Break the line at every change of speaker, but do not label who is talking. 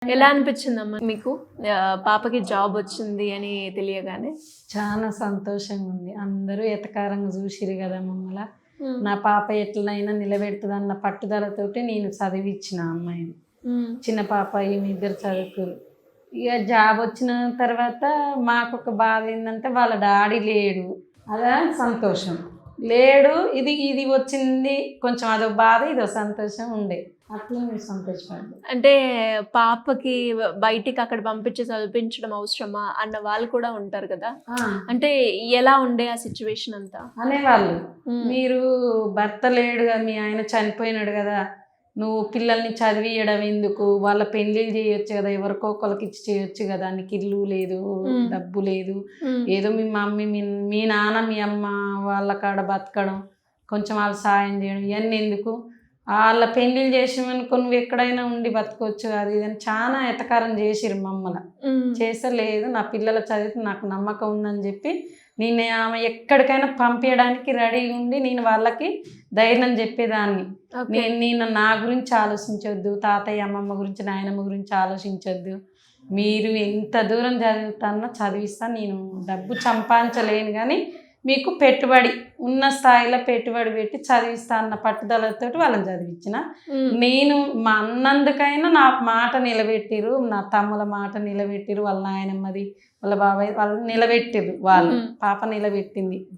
ఎలా అనిపించిందమ్మా మీకు పాపకి జాబ్ వచ్చింది అని తెలియగానే?
చాలా సంతోషంగా ఉంది. అందరూ ఎటకారంగా చూసిరు కదా మమ్మల్ని. నా పాప ఎట్లనైనా నిలబెడుతుందన్న పట్టుదలతోటి నేను చదివిచ్చిన అమ్మాయిని. చిన్న పాప ఈమె ఇద్దరు చదువుకురు. ఇక జాబ్ వచ్చిన తర్వాత మాకు ఒక బాధ ఏంటంటే వాళ్ళ డాడీ లేడు, అదా సంతోషం. లేడు, ఇది వచ్చింది కొంచెం అదో బాధ, ఇదో సంతోషం ఉండే. అట్లా మేము సంతోషపడ్డాం.
అంటే పాపకి బయటికి అక్కడ పంపించి చదివించడం అవసరమా అన్న వాళ్ళు కూడా ఉంటారు కదా, అంటే ఎలా ఉండే ఆ సిచ్యువేషన్ అంతా?
అనేవాళ్ళు, మీరు భర్త లేడు కదా, మీ ఆయన చనిపోయినాడు కదా, నువ్వు పిల్లల్ని చదివియడం ఎందుకు, వాళ్ళ పెళ్ళిళ్ళు చేయొచ్చు కదా, ఎవరికో ఒకరికి ఇచ్చి చేయొచ్చు కదా, నీకు ఇల్లు లేదు, డబ్బు లేదు, ఏదో మీ మమ్మీ మీ నాన్న మీ అమ్మ వాళ్ళ కాడ బతకడం, కొంచెం వాళ్ళు సాయం చేయడం, ఇవన్నీ ఎందుకు, వాళ్ళ పెళ్ళిళ్ళు చేసామనుకో నువ్వు ఎక్కడైనా ఉండి బతకొచ్చు, అది ఇదని చాలా ఎటకారం చేసిరు మమ్మల్ని. చేసలేదు, నా పిల్లల చదివితే నాకు నమ్మకం ఉందని చెప్పి నేను ఆమె ఎక్కడికైనా పంపించడానికి రెడీగా ఉండి నేను వాళ్ళకి ధైర్యం చెప్పేదాన్ని. నేను నా గురించి ఆలోచించొద్దు, తాతయ్య అమ్మమ్మ గురించి నాయనమ్మ గురించి ఆలోచించొద్దు, మీరు ఎంత దూరం చదువుతానో చదివిస్తాను, నేను డబ్బు సంపాదించలేను కానీ మీకు పెట్టుబడి ఉన్న స్థాయిలో పెట్టుబడి పెట్టి చదివిస్తా అన్న పట్టుదలతో వాళ్ళని చదివించిన. నేను మా అన్నందుకైనా నా మాట నిలబెట్టిరు, నా తమ్ముల మాట నిలబెట్టిరు, వాళ్ళ నాయనమ్మది వాళ్ళ బాబాయ్ వాళ్ళు నిలబెట్టిరు, వాళ్ళు పాప నిలబెట్టింది.